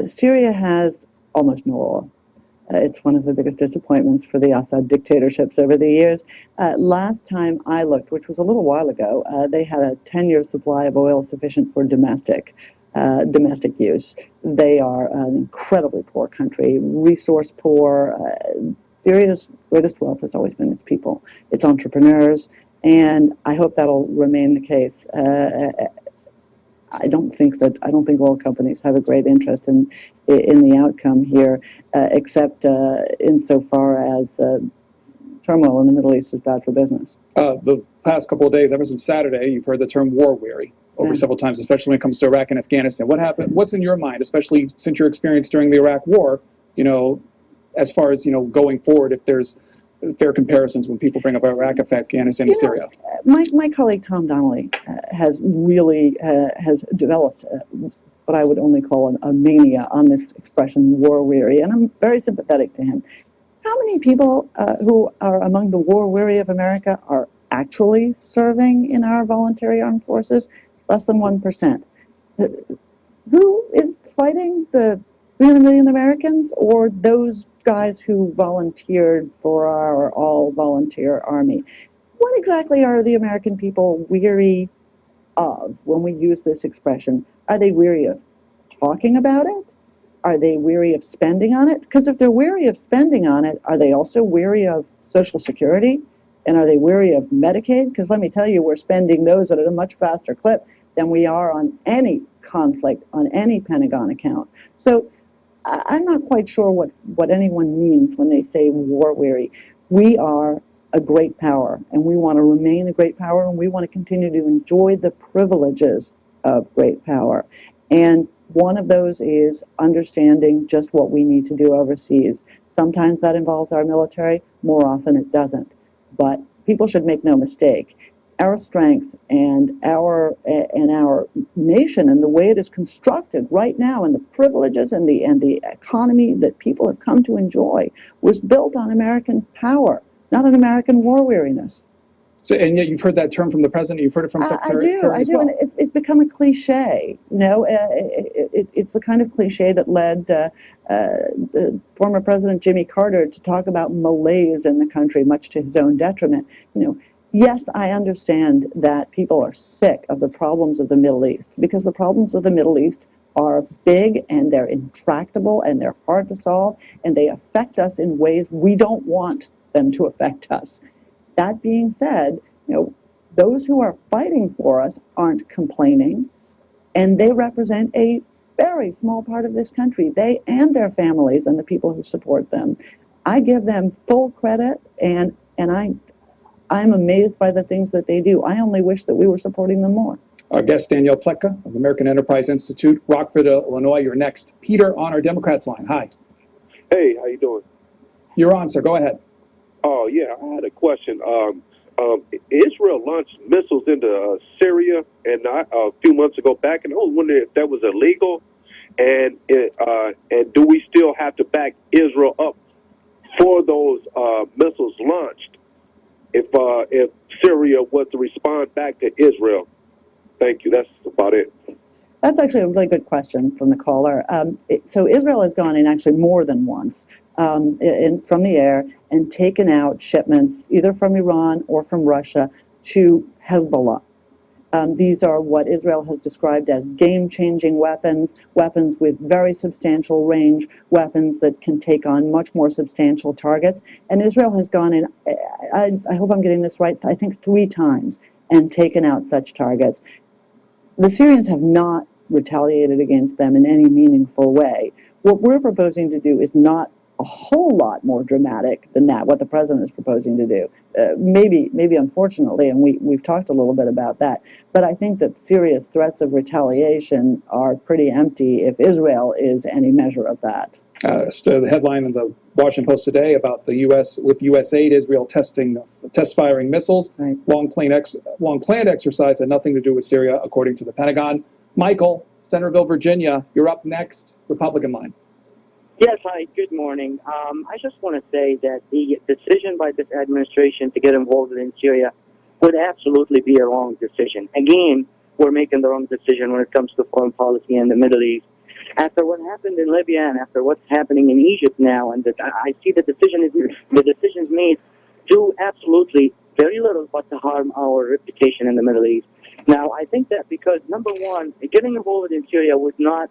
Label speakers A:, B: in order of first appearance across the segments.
A: Syria has almost no oil. It's one of the biggest disappointments for the Assad dictatorships over the years. Last time I looked, which was a little while ago, they had a 10-year supply of oil sufficient for domestic use. They are an incredibly poor country, resource poor. Syria's greatest wealth has always been its people, its entrepreneurs, and I hope that'll remain the case. I don't think oil companies have a great interest in the outcome here, except insofar as turmoil in the Middle East is bad for business.
B: The past couple of days, ever since Saturday, you've heard the term war weary over several times, especially when it comes to Iraq and Afghanistan. What happened? What's in your mind, especially since your experience during the Iraq War? As far as going forward, if there's fair comparisons when people bring up Iraq, Afghanistan, and Syria.
A: My colleague Tom Donnelly has developed what I would only call a mania on this expression, war weary, and I'm very sympathetic to him. How many people who are among the war weary of America are actually serving in our voluntary armed forces? Less than 1%. Who is fighting, the 300 million Americans or those guys who volunteered for our all-volunteer army? What exactly are the American people weary of when we use this expression? Are they weary of talking about it? Are they weary of spending on it? Because if they're weary of spending on it, are they also weary of Social Security? And are they weary of Medicaid? Because let me tell you, we're spending those at a much faster clip than we are on any conflict, on any Pentagon account. So I'm not quite sure what anyone means when they say war weary. We are a great power, and we want to remain a great power, and we want to continue to enjoy the privileges of great power. And one of those is understanding just what we need to do overseas. Sometimes that involves our military, more often it doesn't. But people should make no mistake. Our strength and our nation and the way it is constructed right now and the privileges and the economy that people have come to enjoy was built on American power, not on American war weariness.
B: So, and yet you've heard that term from the president. You've heard it from Secretary Kerry as well.
A: And it's become a cliche. It's the kind of cliche that led the former President Jimmy Carter to talk about malaise in the country, much to his own detriment. Yes, I understand that people are sick of the problems of the Middle East because the problems of the Middle East are big and they're intractable and they're hard to solve and they affect us in ways we don't want them to affect us. That being said, those who are fighting for us aren't complaining, and they represent a very small part of this country, they and their families and the people who support them. I give them full credit, and I'm amazed by the things that they do. I only wish that we were supporting them more.
B: Our guest, Danielle Pletka of the American Enterprise Institute, Rockford, Illinois. You're next. Peter on our Democrats line. Hi.
C: Hey, how you doing?
B: You're on, sir. Go ahead.
C: Oh, yeah, I had a question. Israel launched missiles into Syria and a few months ago back, and I was wondering if that was illegal, and do we still have to back Israel up for those missiles launched if Syria was to respond back to Israel? Thank you. That's about it.
A: That's actually a really good question from the caller. So Israel has gone in actually more than once from the air and taken out shipments either from Iran or from Russia to Hezbollah. These are what Israel has described as game-changing weapons, weapons with very substantial range, weapons that can take on much more substantial targets. And Israel has gone in, I hope I'm getting this right, I think 3 times, and taken out such targets. The Syrians have not retaliated against them in any meaningful way. What we're proposing to do is not a whole lot more dramatic than that, what the president is proposing to do. Maybe unfortunately, and we've talked a little bit about that, but I think that serious threats of retaliation are pretty empty if Israel is any measure of that.
B: The headline in the Washington Post today about the U.S. with U.S. aid, Israel test firing missiles.
A: Right.
B: Long planned exercise had nothing to do with Syria, according to the Pentagon. Michael, Centerville, Virginia, you're up next. Republican line.
D: Yes, hi, good morning. I just want to say that the decision by this administration to get involved in Syria would absolutely be a wrong decision. Again, we're making the wrong decision when it comes to foreign policy in the Middle East. After what happened in Libya and after what's happening in Egypt now, and that I see the decisions made do absolutely very little but to harm our reputation in the Middle East. Now, I think that because, number one, getting involved in Syria would not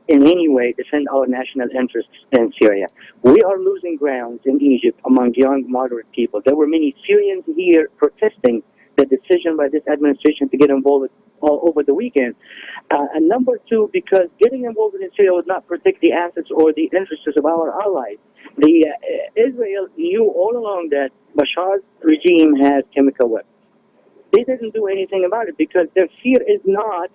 D: in any way defend our national interests in Syria. We are losing grounds in Egypt among young, moderate people. There were many Syrians here protesting the decision by this administration to get involved all over the weekend. And number two, because getting involved in Syria would not protect the assets or the interests of our allies. Israel knew all along that Bashar's regime has chemical weapons. They didn't do anything about it because their fear is not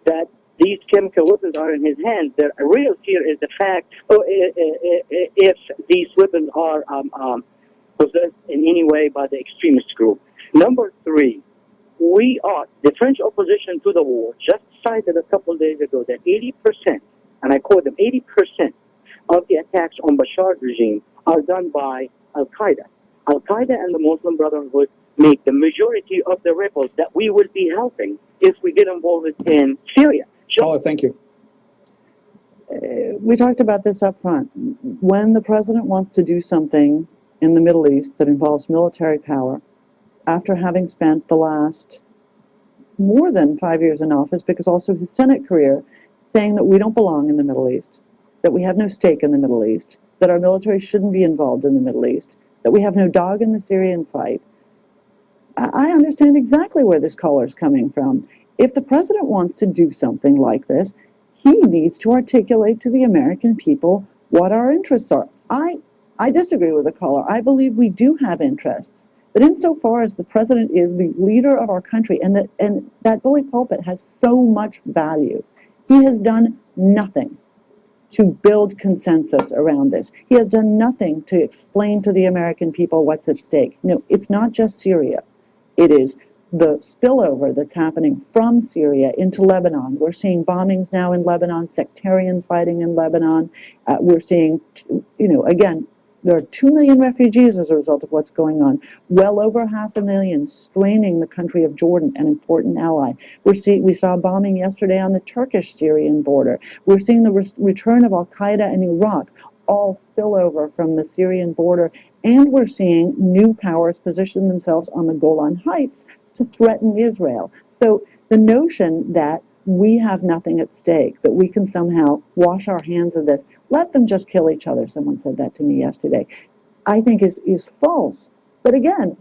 D: that these chemical weapons are in his hands. Their real fear is the fact if these weapons are possessed in any way by the extremist group. Number three, the French opposition to the war just cited a couple of days ago that 80%, and I quote them, 80% of the attacks on Bashar's regime are done by Al-Qaeda. Al-Qaeda and the Muslim Brotherhood make the majority of the rebels that we will be helping if we get involved in Syria.
B: Caller, thank you.
A: We talked about this up front. When the president wants to do something in the Middle East that involves military power, after having spent the last more than 5 years in office, because also his Senate career, saying that we don't belong in the Middle East, that we have no stake in the Middle East, that our military shouldn't be involved in the Middle East, that we have no dog in the Syrian fight. I understand exactly where this caller is coming from. If the president wants to do something like this, he needs to articulate to the American people what our interests are. I disagree with the caller. I believe we do have interests. But insofar as the president is the leader of our country, and that bully pulpit has so much value, he has done nothing to build consensus around this. He has done nothing to explain to the American people what's at stake. No, it's not just Syria. It is the spillover that's happening from Syria into Lebanon. We're seeing bombings now in Lebanon, sectarian fighting in Lebanon. We're seeing, again, there are 2 million refugees as a result of what's going on. Well over 500,000 straining the country of Jordan, an important ally. We saw a bombing yesterday on the Turkish-Syrian border. We're seeing the return of Al-Qaeda in Iraq, all spill over from the Syrian border. And we're seeing new powers position themselves on the Golan Heights to threaten Israel. So the notion that we have nothing at stake, that we can somehow wash our hands of this, let them just kill each other, someone said that to me yesterday, I think is false. But again,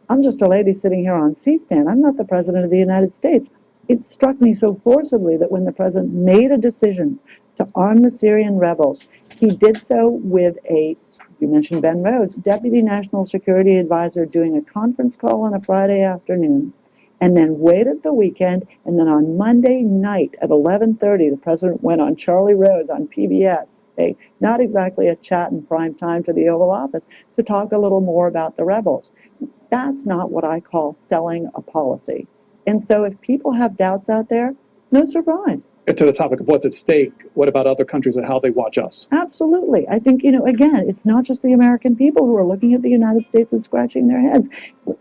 A: I'm just a lady sitting here on C-SPAN. I'm not the president of the United States. It struck me so forcibly that when the president made a decision to arm the Syrian rebels, he did so with you mentioned Ben Rhodes, Deputy National Security Advisor, doing a conference call on a Friday afternoon, and then waited the weekend, and then on Monday night at 11:30, the president went on Charlie Rose on PBS, not exactly a chat in prime time to the Oval Office, to talk a little more about the rebels. That's not what I call selling a policy. And so if people have doubts out there, no surprise.
B: To the topic of what's at stake, what about other countries and how they watch us?
A: Absolutely. I think, again, it's not just the American people who are looking at the United States and scratching their heads.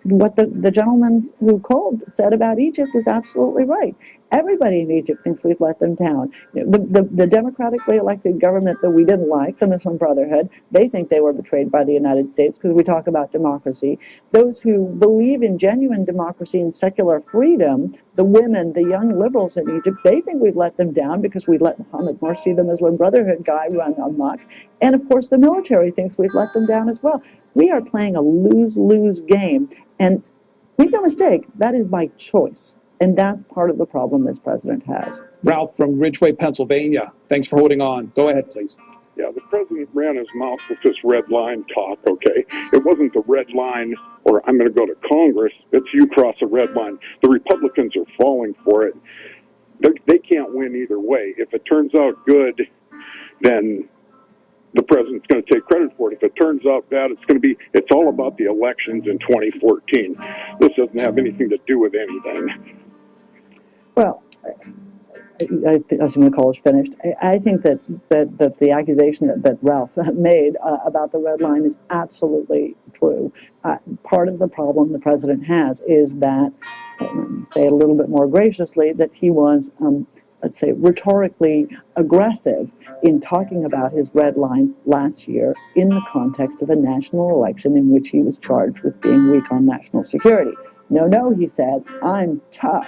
A: What the gentleman who called said about Egypt is absolutely right. Everybody in Egypt thinks we've let them down. The democratically elected government that we didn't like, the Muslim Brotherhood, they think they were betrayed by the United States because we talk about democracy. Those who believe in genuine democracy and secular freedom, the women, the young liberals in Egypt, they think we've let them down because we let Mohammed Morsi, the Muslim Brotherhood guy, run amok. And of course, the military thinks we've let them down as well. We are playing a lose-lose game. And make no mistake, that is by choice. And that's part of the problem this president has.
B: Ralph from Ridgeway, Pennsylvania. Thanks for holding on. Go ahead, please.
E: Yeah, the president ran his mouth with this red line talk, okay? It wasn't the red line, or I'm going to go to Congress. It's you cross a red line. The Republicans are falling for it. They can't win either way. If it turns out good, then the president's going to take credit for it. If it turns out bad, it's all about the elections in 2014. This doesn't have anything to do with anything.
A: Well, I assume the call is finished. I think that the accusation that Ralph made about the red line is absolutely true. Part of the problem the president has is that, say it a little bit more graciously, that he was let's say, rhetorically aggressive in talking about his red line last year in the context of a national election in which he was charged with being weak on national security. No, he said, I'm tough.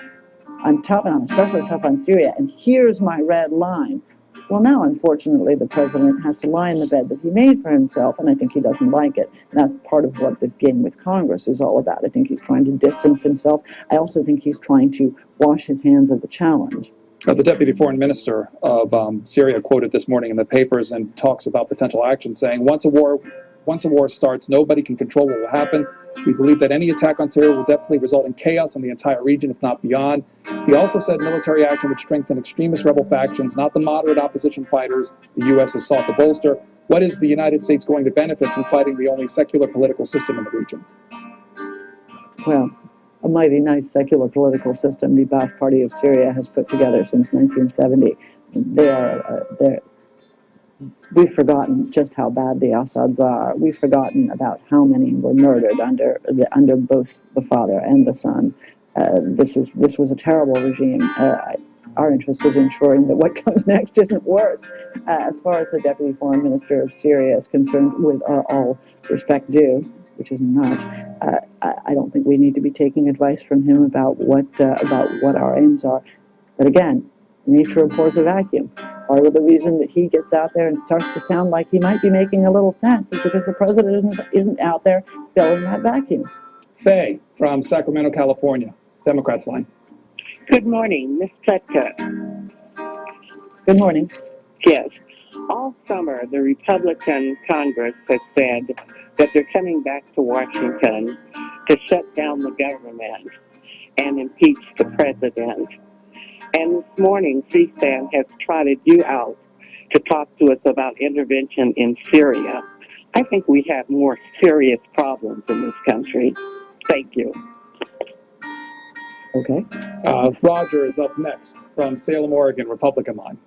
A: I'm tough, and I'm especially tough on Syria, and here's my red line. Well, now, unfortunately, the president has to lie in the bed that he made for himself, and I think he doesn't like it. And that's part of what this game with Congress is all about. I think he's trying to distance himself. I also think he's trying to wash his hands of the challenge.
B: The deputy foreign minister of Syria quoted this morning in the papers and talks about potential action, saying, once a war starts, nobody can control what will happen. We believe that any attack on Syria will definitely result in chaos in the entire region, if not beyond. He also said military action would strengthen extremist rebel factions, not the moderate opposition fighters the U.S. has sought to bolster. What is the United States going to benefit from fighting the only secular political system in the region?
A: Well, a mighty nice secular political system the Ba'ath Party of Syria has put together since 1970. We've forgotten just how bad the Assads are. We've forgotten about how many were murdered under both the father and the son. This was a terrible regime. Our interest is ensuring that what comes next isn't worse. As far as the deputy foreign minister of Syria is concerned, with all respect due, which isn't much, I don't think we need to be taking advice from him about what our aims are. But again, nature abhors a vacuum. Part of the reason that he gets out there and starts to sound like he might be making a little sense is because the president isn't out there filling that vacuum.
B: Faye from Sacramento, California, Democrats line.
F: Good morning, Ms. Sept.
A: Good morning.
F: Yes. All summer, the Republican Congress has said that they're coming back to Washington to shut down the government and impeach the president. And this morning, C-SPAN has trotted you out to talk to us about intervention in Syria. I think we have more serious problems in this country. Thank you.
A: Okay.
B: Roger is up next from Salem, Oregon, Republican line.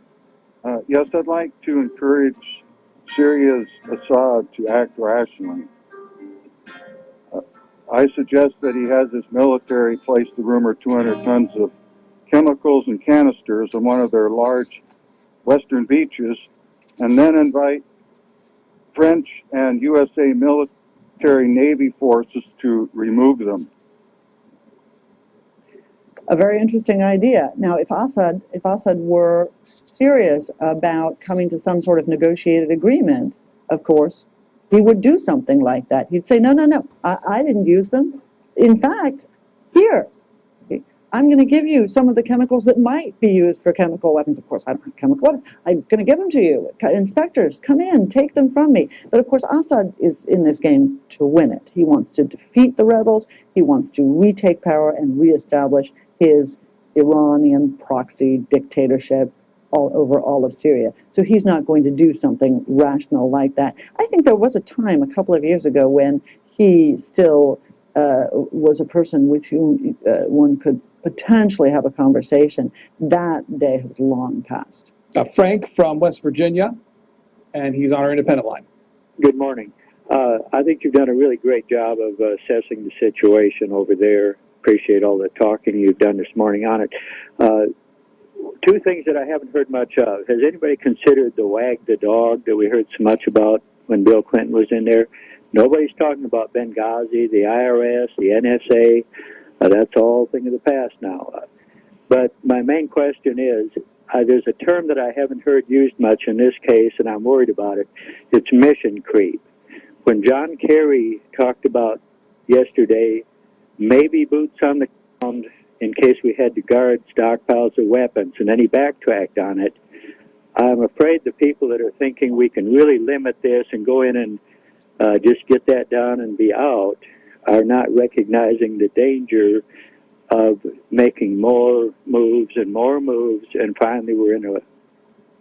G: Yes, I'd like to encourage Syria's Assad to act rationally. I suggest that he has his military place the rumored 200 tons of chemicals and canisters on one of their large western beaches, and then invite French and USA military Navy forces to remove them.
A: A very interesting idea. Now, if Assad were serious about coming to some sort of negotiated agreement, of course, he would do something like that. He'd say, no, I didn't use them. In fact, here, I'm going to give you some of the chemicals that might be used for chemical weapons. Of course, I don't have chemical weapons. I'm going to give them to you. Inspectors, come in, take them from me. But of course, Assad is in this game to win it. He wants to defeat the rebels. He wants to retake power and reestablish his Iranian proxy dictatorship over all of Syria. So he's not going to do something rational like that. I think there was a time a couple of years ago when he still was a person with whom one could potentially have a conversation. That day has long passed.
B: Frank from West Virginia, and he's on our independent line.
H: Good morning. I think you've done a really great job of assessing the situation over there. Appreciate all the talking you've done this morning on it. Two things that I haven't heard much of. Has anybody considered the wag the dog that we heard so much about when Bill Clinton was in there? Nobody's talking about Benghazi, the IRS, the NSA. That's all a thing of the past now. But my main question is, there's a term that I haven't heard used much in this case, and I'm worried about it. It's mission creep. When John Kerry talked about yesterday, maybe boots on the ground in case we had to guard stockpiles of weapons, and then he backtracked on it, I'm afraid the people that are thinking we can really limit this and go in and just get that done and be out are not recognizing the danger of making more moves, and finally we're in a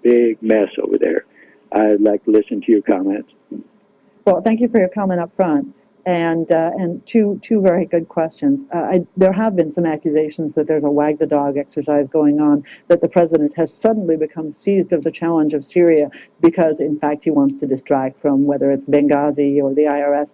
H: big mess over there. I'd like to listen to your comments.
A: Well, thank you for your comment up front. And two very good questions. There have been some accusations that there's a wag the dog exercise going on, that the president has suddenly become seized of the challenge of Syria because, in fact, he wants to distract from whether it's Benghazi or the IRS.